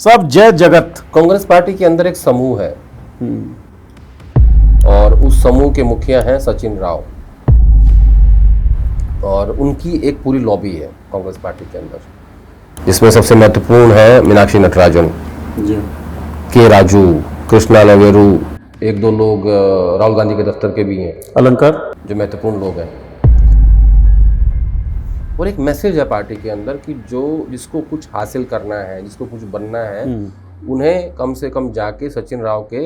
साहब जय जगत। कांग्रेस पार्टी के अंदर एक समूह है और उस समूह के मुखिया हैं सचिन राव और उनकी एक पूरी लॉबी है कांग्रेस पार्टी के अंदर, जिसमें सबसे महत्वपूर्ण है मीनाक्षी नटराजन जी, के राजू, कृष्णा लवेरू, एक दो लोग राहुल गांधी के दफ्तर के भी हैं, अलंकार, जो महत्वपूर्ण लोग हैं। और एक मैसेज है पार्टी के अंदर कि जिसको कुछ हासिल करना है, जिसको कुछ बनना है, उन्हें कम से कम जाके सचिन राव के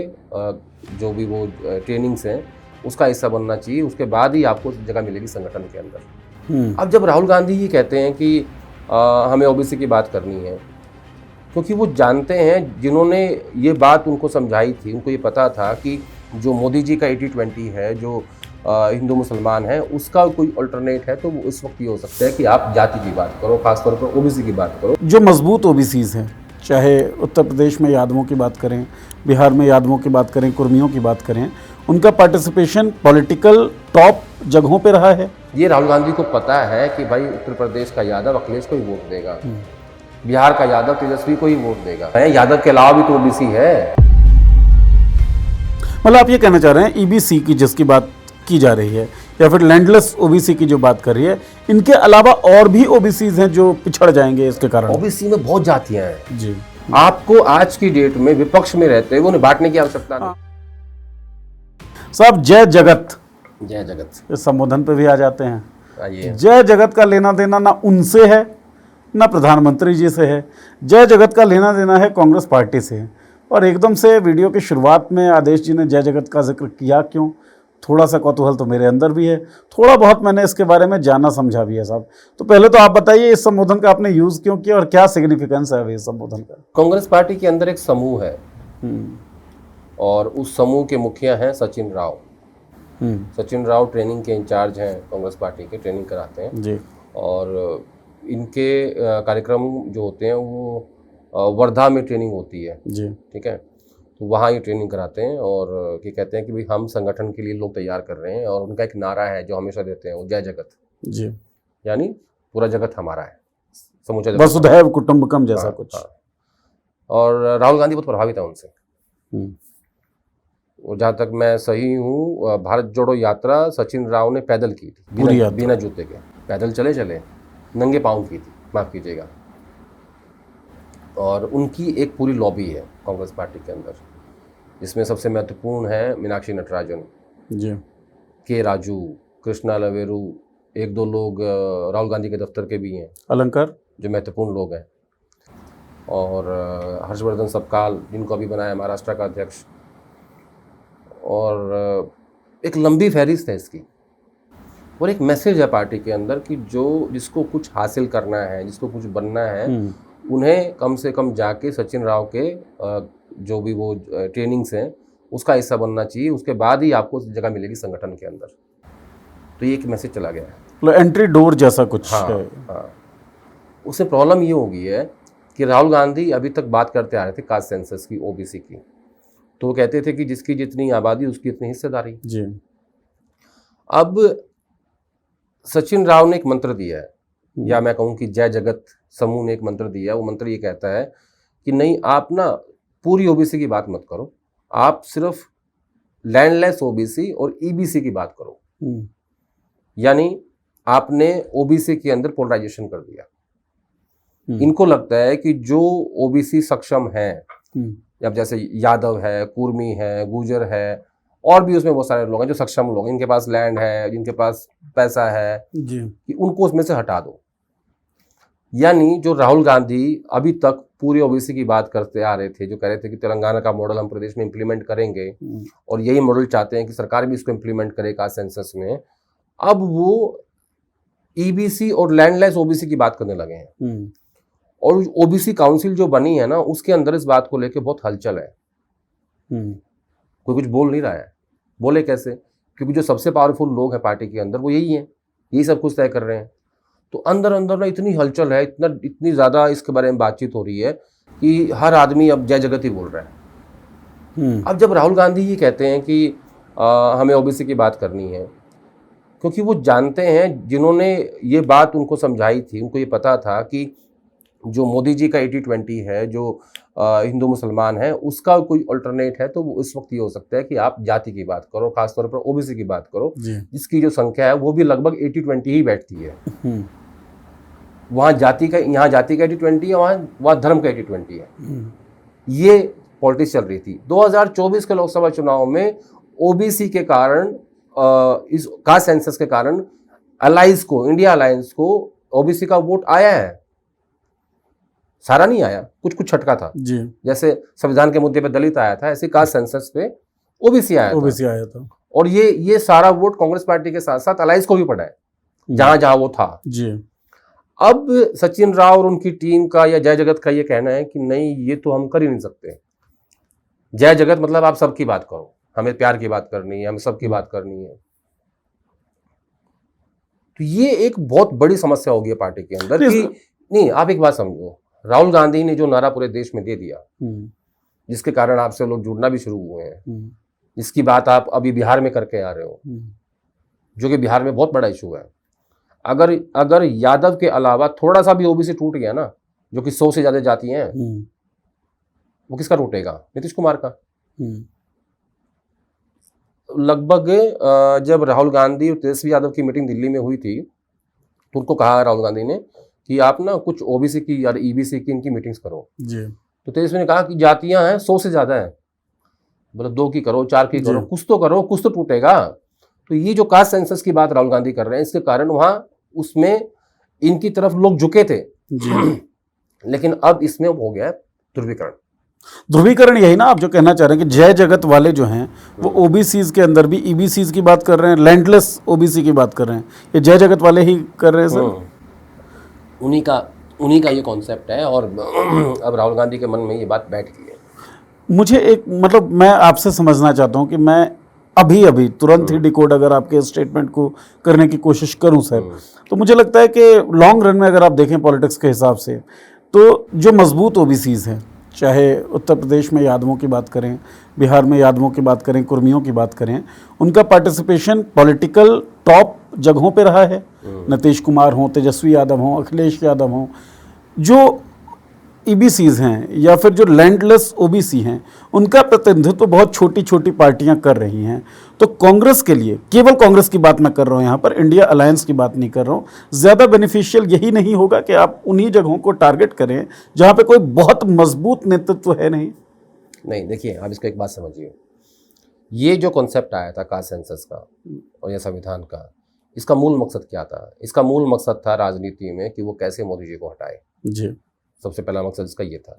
जो भी वो ट्रेनिंग्स हैं उसका हिस्सा बनना चाहिए, उसके बाद ही आपको जगह मिलेगी संगठन के अंदर। अब जब राहुल गांधी ये कहते हैं कि हमें ओबीसी की बात करनी है, क्योंकि वो जानते हैं, जिन्होंने ये बात उनको समझाई थी, उनको ये पता था कि जो मोदी जी का 80-20 है, जो हिंदू मुसलमान है, उसका कोई अल्टरनेट है, तो वो इस वक्त ये हो सकता है कि आप जाति की बात करो, खासतौर पर ओबीसी की बात करो। जो मजबूत ओबीसीज हैं, चाहे उत्तर प्रदेश में यादवों की बात करें, बिहार में यादवों की बात करें, कुर्मियों की बात करें, उनका पार्टिसिपेशन पॉलिटिकल टॉप जगहों पे रहा है। ये राहुल गांधी को पता है कि भाई उत्तर प्रदेश का यादव अखिलेश को ही वोट देगा, बिहार का यादव तेजस्वी को ही वोट देगा, यादव के अलावा भी तो ओबीसी है। मतलब आप ये कहना चाह रहे हैं ईबीसी की जिसकी बात की जा रही है, या फिर लैंडलेस ओबीसी की जो बात कर रही है, इनके अलावा और भी ओबीसीज हैं जो पिछड़ जाएंगे इसके कारण। ओबीसी में बहुत जातियां हैं जी, आपको आज की डेट में विपक्ष में रहते हुए उन्हें बांटने की आवश्यकता नहीं। साहब जय जगत, जय जगत इस संबोधन पे भी आ जाते हैं। आइए। जय जगत का लेना देना ना उनसे है ना प्रधानमंत्री जी से है, जय जगत का लेना देना है कांग्रेस पार्टी से है। और एकदम से वीडियो की शुरुआत में आदेश जी ने जय जगत का जिक्र किया क्यों? थोड़ा सा कौतूहल तो मेरे अंदर भी है, थोड़ा बहुत मैंने इसके बारे में जाना समझा भी है साहब। तो पहले तो आप बताइए इस संबोधन का आपने यूज़ क्यों किया और क्या सिग्निफिकेंस है अभी इस संबोधन का? कांग्रेस पार्टी के अंदर एक समूह है और उस समूह के मुखिया हैं सचिन राव। सचिन राव ट्रेनिंग के इंचार्ज हैं, कांग्रेस पार्टी के ट्रेनिंग कराते हैं जी। और इनके कार्यक्रम जो होते हैं वो वर्धा में ट्रेनिंग होती है जी, ठीक है, तो वहाँ ये ट्रेनिंग कराते हैं और ये कहते हैं कि भाई हम संगठन के लिए लोग तैयार कर रहे हैं। और उनका एक नारा है जो हमेशा देते हैं, वो जय जगत, जी, यानी पूरा जगत हमारा है, समूचा जगत वसुधैव कुटुंबकम जैसा कुछ। हाँ। और राहुल गांधी बहुत प्रभावित है उनसे। और जहाँ तक मैं सही हूँ, भारत जोड़ो यात्रा सचिन राव ने पैदल की थी, बिना जूते के पैदल चले नंगे पाँव की थी, माफ़ कीजिएगा। और उनकी एक पूरी लॉबी है कांग्रेस पार्टी के अंदर, जिसमें सबसे महत्वपूर्ण है मीनाक्षी नटराजन जी, के राजू, कृष्णा लवेरू, एक दो लोग राहुल गांधी के दफ्तर के भी हैं, अलंकार, जो महत्वपूर्ण लोग हैं, और हर्षवर्धन सपकाल, जिनको अभी बनाया महाराष्ट्र का अध्यक्ष। और एक लंबी फहरिस्त है इसकी। और एक मैसेज है पार्टी के अंदर कि जिसको कुछ हासिल करना है, जिसको कुछ बनना है, उन्हें कम से कम जाके सचिन राव के जो भी वो ट्रेनिंग्स हैं उसका हिस्सा बनना चाहिए, उसके बाद ही आपको जगह मिलेगी संगठन के अंदर। तो ये एक मैसेज चला गया है, मतलब एंट्री डोर जैसा कुछ है। हाँ। उससे प्रॉब्लम ये हो गई है कि राहुल गांधी अभी तक बात करते आ रहे थे कास्ट सेंसस की, ओबीसी की, तो वो कहते थे कि जिसकी जितनी आबादी उसकी इतनी हिस्सेदारी जी। अब सचिन राव ने एक मंत्र दिया है, या मैं कहूँ कि जय जगत समूह ने एक मंत्र दिया है। वो मंत्र ये कहता है कि नहीं, आप ना पूरी ओबीसी की बात मत करो, आप सिर्फ लैंडलेस ओबीसी और ईबीसी की बात करो। यानी आपने ओबीसी के अंदर पोलराइजेशन कर दिया। इनको लगता है कि जो ओबीसी सक्षम हैं, अब जैसे यादव है, कुर्मी है, गुर्जर है, और भी उसमें बहुत सारे लोग हैं जो सक्षम लोग, इनके पास लैंड है, जिनके पास पैसा है जी, कि उनको उसमें से हटा दो। यानी जो राहुल गांधी अभी तक पूरी ओबीसी की बात करते आ रहे थे, जो कह रहे थे कि तेलंगाना का मॉडल हम प्रदेश में इंप्लीमेंट करेंगे और यही मॉडल चाहते हैं कि सरकार भी इसको इंप्लीमेंट करे कास्ट सेंसस में, अब वो ईबीसी और लैंडलेस ओबीसी की बात करने लगे हैं। और ओबीसी काउंसिल जो बनी है ना, उसके अंदर इस बात को लेकर बहुत हलचल है। कोई कुछ बोल नहीं रहा है। बोले कैसे? क्योंकि जो सबसे पावरफुल लोग हैं पार्टी के अंदर वो यही हैं, यही सब कुछ तय कर रहे हैं। तो अंदर अंदर ना इतनी हलचल है, इतनी ज़्यादा इसके बारे में बातचीत हो रही है कि हर आदमी अब जय जगत ही बोल रहा है। अब जब राहुल गांधी ये कहते हैं कि हमें ओबीसी की बात करनी है, क्योंकि वो जानते हैं, जिन्होंने ये बात उनको समझाई थी, उनको ये पता था कि जो मोदी जी का 80-20 है, जो हिंदू मुसलमान है, उसका कोई अल्टरनेट है तो वो इस वक्त ये हो सकता है कि आप जाति की बात करो, खासतौर पर ओबीसी की बात करो, जिसकी जो संख्या है वो भी लगभग 80-20 ही बैठती है। वहाँ जाति का 80-20 है, वहाँ धर्म का 80-20 है। ये पॉलिटिक्स चल रही थी। 2024 के लोकसभा चुनाव में ओबीसी के कारण, इस कास्ट सेंसस के कारण अलायंस को, इंडिया अलायंस को ओबीसी का वोट आया है, सारा नहीं आया, कुछ कुछ छटका था जी। जैसे संविधान के मुद्दे पे दलित आया था, ऐसे कास्ट सेंसस पे ओबीसी आया था। और ये सारा वोट कांग्रेस पार्टी के साथ साथ अलायंस को भी पड़ा है, जहां जहां वो था जी। अब सचिन राव और उनकी टीम का या जय जगत का ये कहना है कि नहीं, ये तो हम कर ही नहीं सकते। जय जगत मतलब आप सबकी बात करो, हमें प्यार की बात करनी है, हमें सबकी बात करनी है। तो ये एक बहुत बड़ी समस्या होगी पार्टी के अंदर कि नहीं। आप एक बात समझो, राहुल गांधी ने जो नारा पूरे देश में दे दिया, जिसके कारण आपसे लोग जुड़ना भी शुरू हुए हैं, जिसकी बात आप अभी बिहार में करके आ रहे हो, जो कि बिहार में बहुत बड़ा इशू है। अगर यादव के अलावा थोड़ा सा भी ओबीसी टूट गया ना, जो कि 100 से ज्यादा जाती हैं, वो किसका टूटेगा? नीतीश कुमार का। लगभग जब राहुल गांधी और तेजस्वी यादव की मीटिंग दिल्ली में हुई थी, तो उनको कहा राहुल गांधी ने कि आप ना कुछ ओबीसी की या ईबीसी की इनकी मीटिंग्स करो जी। तो तेजस्वी ने कहा कि जातियां हैं 100 से ज्यादा है, मतलब 2 की करो, 4 की करो, कुछ तो करो, कुछ तो टूटेगा। तो ये जो कास्ट सेंसस की बात राहुल गांधी कर रहे हैं, इसके कारण वहां उसमें इनकी तरफ लोग झुके थे जी। लेकिन अब इसमें हो गया ध्रुवीकरण। यही ना आप जो कहना चाह रहे हैं कि जय जगत वाले जो हैं वो ओबीसीज के अंदर भी ईबीसीज की बात कर रहे हैं, लैंडलेस ओबीसी की बात कर रहे हैं, ये जय जगत वाले ही कर रहे हैं सर। उन्हीं का ये कॉन्सेप्ट है और अब राहुल गांधी के मन में ये बात बैठ गई है। मुझे एक मतलब मैं आपसे समझना चाहता हूं कि मैं अभी तुरंत ही डिकोड अगर आपके स्टेटमेंट को करने की कोशिश करूं सर, तो मुझे लगता है कि लॉन्ग रन में अगर आप देखें पॉलिटिक्स के हिसाब से, तो जो मजबूत ओबीसीज हैं, चाहे उत्तर प्रदेश में यादवों की बात करें, बिहार में यादवों की बात करें, कुर्मियों की बात करें, उनका पार्टिसिपेशन पॉलिटिकल टॉप जगहों पे रहा है। नीतीश कुमार हों, तेजस्वी यादव हों, अखिलेश यादव हों, जो ईबीसीज हैं या फिर जो लैंडलेस ओबीसी हैं, उनका प्रतिनिधित्व तो बहुत छोटी छोटी पार्टियां कर रही हैं। तो कांग्रेस के लिए, केवल कांग्रेस की बात मैं कर रहा हूं यहाँ पर, इंडिया अलायंस की बात नहीं कर रहा हूं, ज़्यादा बेनिफिशियल यही नहीं होगा कि आप उन्हीं जगहों को टारगेट करें जहाँ पे कोई बहुत मजबूत नेतृत्व है? नहीं, देखिए आप इसको एक बात समझिए, ये जो कॉन्सेप्ट आया था कास्ट सेंसस का और यह संविधान का, इसका मूल मकसद क्या था? इसका मूल मकसद था राजनीति में कि वो कैसे मोदी जी को हटाए जी। सबसे पहला मकसद इसका ये था,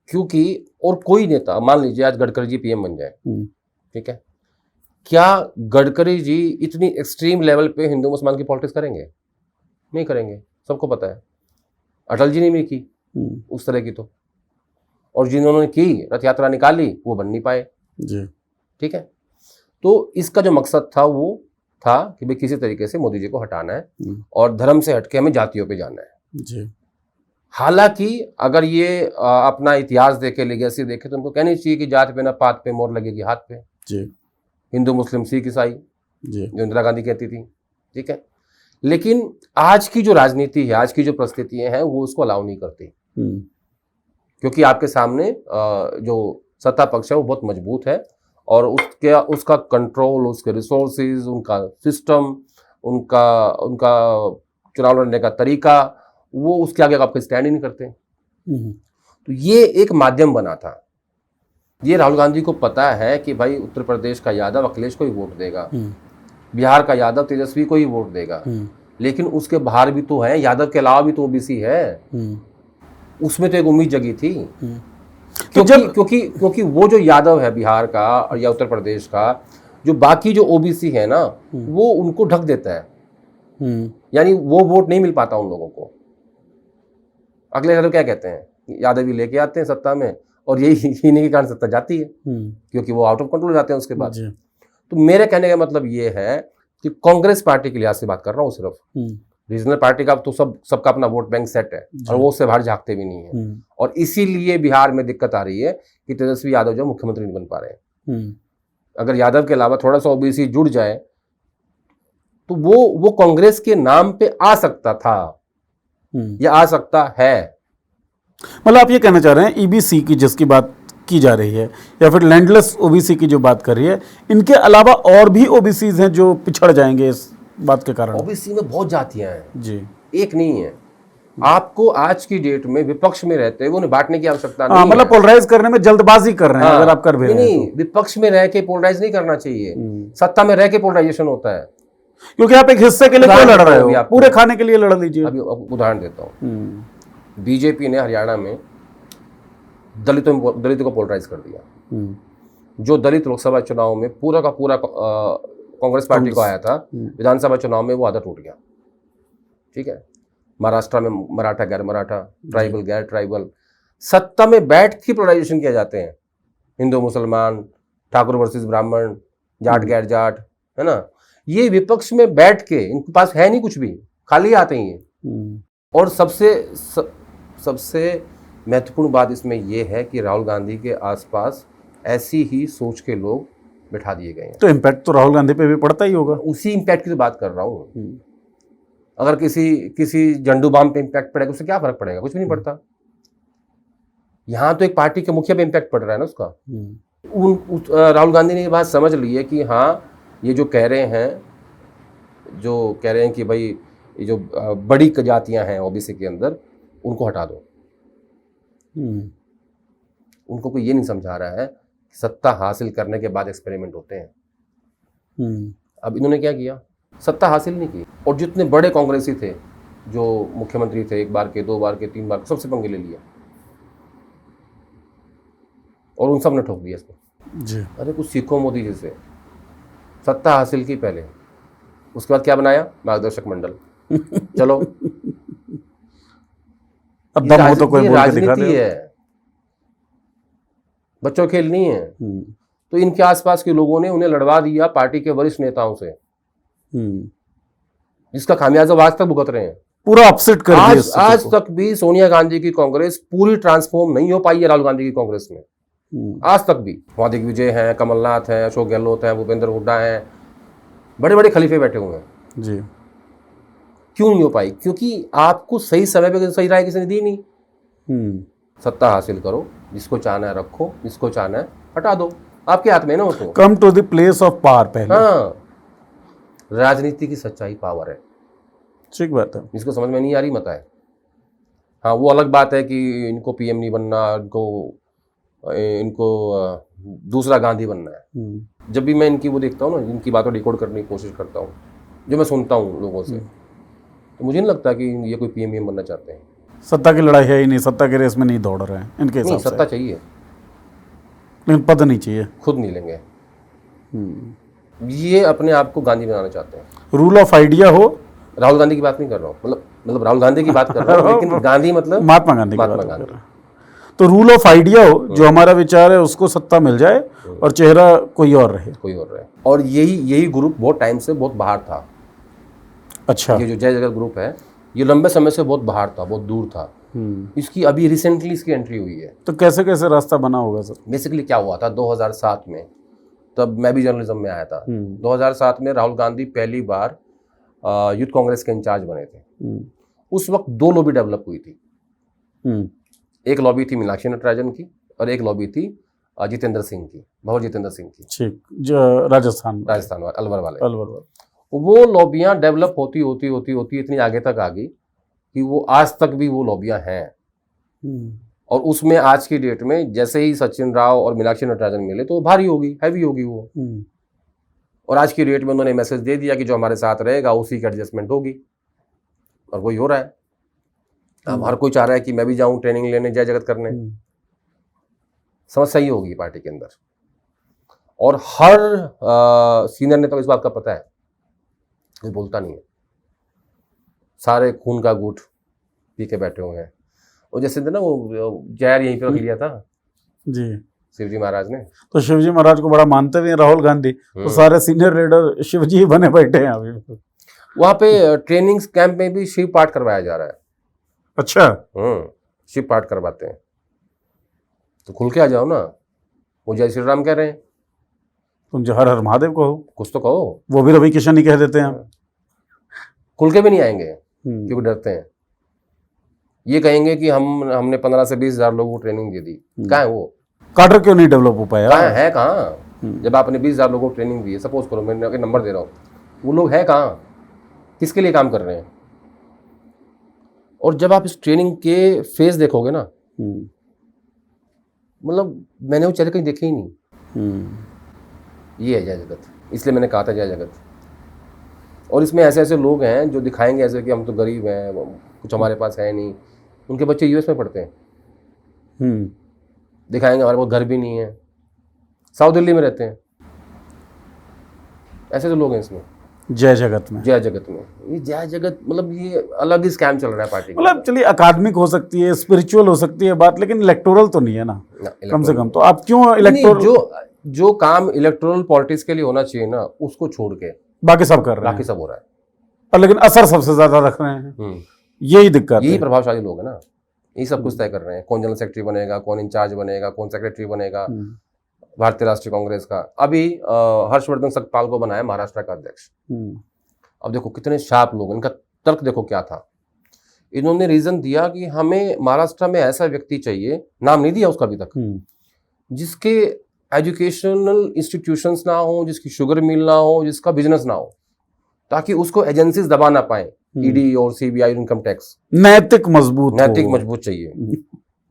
क्योंकि और कोई नेता, मान लीजिए आज गडकरी जी पीएम बन जाए, ठीक है, क्या गडकरी जी इतनी एक्सट्रीम लेवल पे हिंदू मुसलमान की पॉलिटिक्स करेंगे? नहीं करेंगे, सबको पता है। अटल जी ने भी की उस तरह की, तो और जिन्होंने की रथ यात्रा निकाली वो बन नहीं पाए जी। ठीक है, तो इसका जो मकसद था वो था कि भाई किसी तरीके से मोदी जी को हटाना है और धर्म से हटके हमें जातियों पे जाना है जी। हालांकि अगर ये अपना इतिहास देखे, लेगेसी देखे, तो उनको कहनी चाहिए कि जात पे ना पात पे मोर लगेगी हाथ पे जी। हिंदू मुस्लिम सिख ईसाई जी, जो इंदिरा गांधी कहती थी, ठीक है। लेकिन आज की जो राजनीति है, आज की जो परिस्थितियां हैं, वो उसको अलाउ नहीं करती, क्योंकि आपके सामने जो सत्ता पक्ष है वो बहुत मजबूत है और उसका कंट्रोल, उसके रिसोर्सेज, उनका सिस्टम, उनका चुनाव लड़ने का तरीका, वो उसके आगे आपको स्टैंड ही नहीं करते। तो ये एक माध्यम बना था। ये राहुल गांधी को पता है कि भाई उत्तर प्रदेश का यादव अखिलेश को ही वोट देगा, बिहार का यादव तेजस्वी को ही वोट देगा, लेकिन उसके बाहर भी तो है, यादव के अलावा भी तो ओबीसी है, उसमें तो एक उम्मीद जगी थी। क्योंकि वो जो यादव है बिहार का और या उत्तर प्रदेश का, जो बाकी जो ओबीसी है ना, वो उनको ढक देता है, यानी वो वोट नहीं मिल पाता उन लोगों को। अगले यादव क्या कहते हैं, यादव ही लेके आते हैं सत्ता में और यही इन्हीं के कारण सत्ता जाती है, क्योंकि वो आउट ऑफ कंट्रोल हो जाते हैं उसके बाद। तो मेरे कहने का मतलब ये है कि कांग्रेस पार्टी के लिहाज से बात कर रहा हूँ, सिर्फ रीजनल पार्टी का तो सबका अपना वोट बैंक सेट है और वो उससे बाहर झांकते भी नहीं है, और इसीलिए बिहार में दिक्कत आ रही है कि तेजस्वी यादव जो मुख्यमंत्री नहीं बन पा रहे हैं। अगर यादव के अलावा थोड़ा सा ओबीसी जुड़ जाए तो वो कांग्रेस के नाम पे आ सकता था, या आ सकता है। मतलब आप ये कहना चाह रहे हैं ईबीसी की जिसकी बात की जा रही है या फिर लैंडलेस ओबीसी की जो बात कर रही है, इनके अलावा और भी ओबीसीज हैं जो पिछड़ जाएंगे इस बात के कारण? ओबीसी में बहुत जातियां हैं जी, एक नहीं है। आपको आज की डेट में विपक्ष में रहते हुए उन्हें बांटने की आवश्यकता हाँ, नहीं मतलब है। पोलराइज करने में जल्दबाजी कर रहे हैं हाँ, अगर आप कर भी रहे हैं नहीं, विपक्ष में रह के पोलराइज नहीं करना चाहिए, सत्ता में रह के पोलराइजेशन होता है। तो। क्योंकि आप एक हिस्से के लिए क्यों लड़ रहे हो? आपको पूरे खाने के लिए लड़ लीजिए। अभी उदाहरण देता हूँ। बीजेपी ने हरियाणा में दलितों को पोलराइज कर दिया। जो दलित लोकसभा चुनाव में पूरा का पूरा कांग्रेस पार्टी को आया था, विधानसभा चुनाव में वो आधा टूट गया। ठीक है, महाराष्ट्र में मराठा गैर मराठा, ट्राइबल गैर ट्राइबल, सत्ता में बैठ के पोलराइजेशन किए जाते हैं। हिंदू मुसलमान, ठाकुर वर्सेस ब्राह्मण, जाट गैर जाट, है ना। ये विपक्ष में बैठ के, इनके पास है नहीं कुछ भी, खाली आते ही हैं। और सबसे महत्वपूर्ण बात इसमें यह है कि राहुल गांधी के आसपास ऐसी ही सोच के लोग बिठा दिए गए हैं। तो इम्पैक्ट तो राहुल गांधी पे भी पड़ता ही होगा। उसी इम्पैक्ट की तो बात कर रहा हूँ। अगर किसी झंडू बाम पे इम्पैक्ट पड़ेगा, उससे क्या फर्क पड़ेगा? कुछ भी नहीं पड़ता। यहाँ तो एक पार्टी के मुखिया पे इम्पैक्ट पड़ रहा है ना उसका। राहुल गांधी ने ये बात समझ ली है कि हाँ, ये जो कह रहे हैं कि भाई ये जो बड़ी जातियां हैं ओबीसी के अंदर, उनको हटा दो। उनको कोई ये नहीं समझा रहा है कि सत्ता हासिल करने के बाद एक्सपेरिमेंट होते हैं। अब इन्होंने क्या किया? सत्ता हासिल नहीं की, और जितने बड़े कांग्रेसी थे, जो मुख्यमंत्री थे, 1 बार के, 2 बार के, 3 बार के, सबसे पंगे ले लिया और उन सब ने ठोक दिया इसको। जी। अरे कुछ सीखो मोदी जी से। सत्ता हासिल की पहले, उसके बाद क्या बनाया? मार्गदर्शक मंडल। चलो, अब दम हो तो कोई बोल के दिखा दे। है, बच्चों खेल नहीं है। तो इनके आसपास के लोगों ने उन्हें लड़वा दिया पार्टी के वरिष्ठ नेताओं से, जिसका खामियाजा आज तक भुगत रहे हैं। पूरा अपसेट कर दिया। आज तक भी सोनिया गांधी की कांग्रेस पूरी ट्रांसफॉर्म नहीं हो पाई है राहुल गांधी की कांग्रेस में। आज तक भी वहां दिग्विजय हैं, कमलनाथ हैं, अशोक गहलोत हैं, भूपेंद्र हुड्डा हैं, बड़े बड़े खलीफे बैठे हुए हैं जी। क्यों नहीं हो पाई? क्योंकि आपको सही समय पे सही राय किसी ने दी नहीं। सत्ता हासिल करो, जिसको चाहना है रखो, जिसको चाहना है हटा दो, आपके हाथ में ना हो तो। Come to the place of power पहले। हाँ, राजनीति की सच्चाई पावर है। ठीक बात है। जिसको समझ में नहीं आ रही मत आए। हाँ, वो अलग बात है कि इनको पीएम नहीं बनना, इनको दूसरा गांधी बनना है। जब भी मैं इनकी वो देखता हूँ ना, इनकी बातों डिकोड करने की कोशिश करता हूँ, जो मैं सुनता हूँ लोगों से, तो मुझे नहीं लगता कि ये कोई पीएम बनना चाहते हैं। सत्ता की लड़ाई है ही नहीं, सत्ता के रेस में नहीं दौड़ रहे हैं इनके हिसाब से। सत्ता चाहिए, लेकिन पद नहीं चाहिए। खुद नहीं लेंगे। ये अपने आप को गांधी बनाना चाहते हैं। रूल ऑफ आइडिया हो। राहुल गांधी की बात नहीं कर रहा हूँ, मतलब राहुल गांधी की बात कर रहा हूँ, लेकिन गांधी मतलब महात्मा गांधी की बात कर रहा हूं। तो रूल ऑफ आइडिया हो, जो हमारा विचार है उसको सत्ता मिल जाए और चेहरा कोई और रहे। और यही ग्रुप बहुत टाइम से बहुत बाहर था। अच्छा। ये जो जय जगत ग्रुप है, ये लंबे समय से बहुत बाहर था, बहुत दूर था। इसकी अभी रिसेंटली इसकी एंट्री हुई है। तो कैसे कैसे रास्ता बना होगा सर? बेसिकली क्या हुआ था 2007 में, तब मैं भी जर्नलिज्म में आया था। 2007 में राहुल गांधी पहली बार यूथ कांग्रेस के इंचार्ज बने थे। उस वक्त 2 लॉबी डेवलप हुई थी। एक लॉबी थी मीनाक्षी नटराजन की और एक लॉबी थी जितेंद्र सिंह की, भंवर जितेंद्र सिंह की। ठीक, जो राजस्थान वाले अलवर वाले। वो लॉबियां डेवलप होती इतनी आगे तक आ गई कि वो आज तक भी वो लॉबियां हैं। और उसमें आज की डेट में जैसे ही सचिन राव और मीनाक्षी नटराजन मिले तो भारी होगी, हैवी होगी वो। और आज की डेट में उन्होंने मैसेज दे दिया कि जो हमारे साथ रहेगा उसी की एडजस्टमेंट होगी, और वही हो रहा है। अब हर कोई चाह रहा है कि मैं भी जाऊं ट्रेनिंग लेने, जय जगत करने। समस्या ही होगी पार्टी के अंदर, और हर सीनियर नेता को इस बात का पता है, कोई बोलता नहीं है। सारे खून का घूंट पी के बैठे हुए हैं। और जैसे ना वो जहर यहीं पे रख लिया था जी शिवजी महाराज ने, तो शिवजी महाराज को बड़ा मानते भी हैं राहुल गांधी, तो सारे सीनियर लीडर शिवजी ही बने बैठे हैं अभी। वहाँ पे ट्रेनिंग कैंप में भी शिव पाठ करवाया जा रहा है। अच्छा। शिव पाठ करवाते हैं, तो खुल के आ जाओ ना। वो जय श्री राम कह रहे हैं, तुम जो हर हर महादेव कहो, कुछ तो कहो। वो भी रवि किशन ही कह देते हैं। खुल के भी नहीं आएंगे क्योंकि डरते हैं। ये कहेंगे कि हमने 15 से 20 हजार लोगों को ट्रेनिंग दे दी। कहाँ है वो? काडर क्यों नहीं डेवलप हो पाया? कहाँ है? कहाँ? जब आपने 20 हजार लोगों को ट्रेनिंग दी है, सपोज करो मैं नंबर दे रहा हूँ, वो लोग है कहाँ? किसके लिए काम कर रहे हैं? और जब आप इस ट्रेनिंग के फेज देखोगे ना, मतलब मैंने वो चेहरे कहीं देखे ही नहीं। ये है जय जगत, इसलिए मैंने कहा था जय जगत। और इसमें ऐसे ऐसे लोग हैं जो दिखाएंगे ऐसे कि हम तो गरीब हैं, कुछ हमारे पास है नहीं। उनके बच्चे यूएस में पढ़ते हैं, दिखाएंगे हमारे पास घर भी नहीं है, साउथ दिल्ली में रहते हैं। ऐसे तो लोग हैं इसमें जय जगत में। जय जगत में ये जय जगत मतलब ये अलग ही स्कैम चल रहा है पार्टी का। मतलब चलिए अकादमिक हो सकती है, स्पिरिचुअल हो सकती है बात, लेकिन इलेक्टोरल तो नहीं है ना कम से कम। तो आप क्यों इलेक्टोरल, जो काम इलेक्टोरल पॉलिटिक्स के लिए होना चाहिए ना, उसको छोड़ के बाकी सब कर रहे हैं, बाकी सब हो रहा है। और लेकिन असर सबसे ज्यादा रख रहे हैं, यही दिक्कत यही है। प्रभावशाली लोग है ना, यही सब कुछ तय कर रहे हैं। कौन जनरल सेक्रेटरी बनेगा, कौन इंचार्ज बनेगा, कौन सेक्रेटरी बनेगा भारतीय राष्ट्रीय कांग्रेस का। अभी हर्षवर्धन सतपाल को बनाया महाराष्ट्र का अध्यक्ष। अब देखो कितने शार्प लोग, इनका तर्क देखो क्या था। इन्होंने रीजन दिया कि हमें महाराष्ट्र में ऐसा व्यक्ति चाहिए, नाम नहीं दिया उसका अभी तक, जिसके एजुकेशनल इंस्टीट्यूशंस ना हो, जिसकी शुगर मिल ना हो, जिसका बिजनेस ना हो, ताकि उसको एजेंसीज दबा ना पाए, ईडी और सीबीआई, इनकम टैक्स। नैतिक मजबूत चाहिए।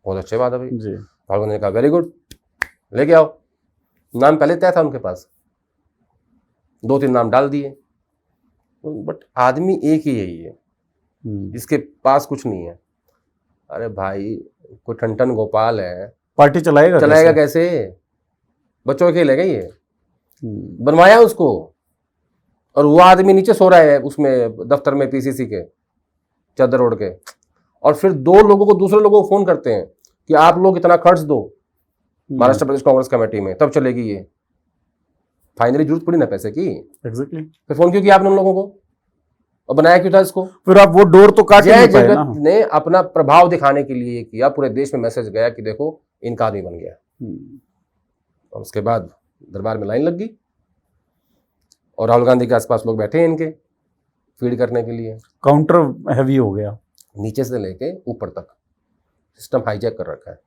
बहुत अच्छी बात है भाई। जी। राहुल ने कहा वेरी गुड, लेके आओ। नाम पहले तय था उनके पास, 2-3 नाम डाल दिए, बट आदमी एक ही यही है जिसके पास कुछ नहीं है। अरे भाई कोई ठनठन गोपाल है, पार्टी चलाएगा कैसे? बच्चों के खेलेगा ये? बनवाया उसको, और वो आदमी नीचे सो रहा है उसमें दफ्तर में पीसीसी के चादर ओढ़ के, और फिर 2 लोगों को, दूसरे लोगों को फोन करते हैं कि आप लोग इतना खर्च दो महाराष्ट्र प्रदेश कांग्रेस कमेटी में, तब चलेगी ये। फाइनली जरूरत पड़ी ना पैसे की, एग्जैक्टली। फिर फोन क्यों किया आपने उन लोगों को, और बनाया क्यों था इसको? फिर आप वो डोर तो काट नहीं पाए ना। जगत ने अपना प्रभाव दिखाने के लिए किया, पूरे देश में मैसेज गया कि देखो इनका आदमी बन गया। और उसके बाद दरबार में लाइन लग गई, और राहुल गांधी के आसपास लोग बैठे हैं इनके फीड करने के लिए। काउंटर हैवी हो गया, नीचे से लेके ऊपर तक सिस्टम हाईजैक कर रखा है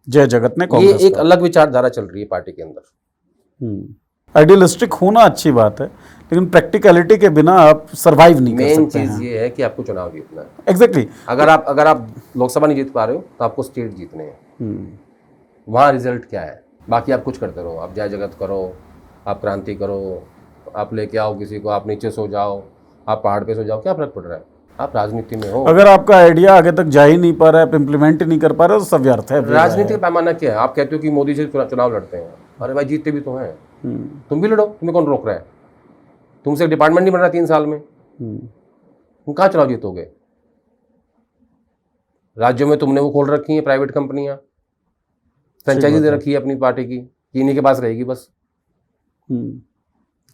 जय जगत ने। ये एक अलग विचारधारा चल रही है पार्टी के अंदर। आइडियलिस्टिक होना अच्छी बात है, लेकिन प्रैक्टिकलिटी के बिना आप सरवाइव नहीं कर सकते हैं। मेन चीज ये है कि आपको चुनाव जीतना है। एग्जैक्टली। अगर आप लोकसभा नहीं जीत पा रहे हो तो आपको स्टेट जीतने हैं। वहाँ रिजल्ट क्या है, बाकी आप कुछ करते रहो, आप जय जगत करो, आप क्रांति करो, आप लेके आओ किसी को, आप नीचे सो जाओ, आप पहाड़ पे सो जाओ, क्या फर्क पड़ रहा है? आप राजनीति में हो। अगर आपका आइडिया आगे तक जा ही नहीं पा रहा है, आप इम्प्लीमेंट ही नहीं कर पा रहे हो, तो सब व्यर्थ है। राजनीति का पैमाना क्या है? आप कहते हो कि मोदी जी चुनाव लड़ते हैं, अरे भाई जीतते भी तो हैं, तुम भी लड़ो, तुम्हें कौन रोक रहा है? तुमसे एक डिपार्टमेंट नहीं बन रहा 3 साल में, तुम कहाँ चुनाव जीतोगे? राज्यों में तुमने वो खोल रखी है प्राइवेट कंपनियां, फ्रेंचाइजी दे रखी है अपनी पार्टी की, इन्हीं के पास रहेगी बस।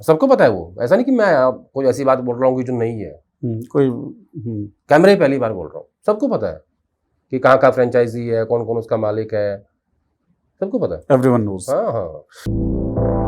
सबको पता है वो, ऐसा नहीं कि मैं कोई ऐसी बात बोल रहा हूँ कि जो नहीं है। कोई कैमरे पहली बार बोल रहा हूँ, सबको पता है कि कहाँ का फ्रेंचाइजी है, कौन कौन उसका मालिक है, सबको पता है। Everyone knows. हाँ हाँ।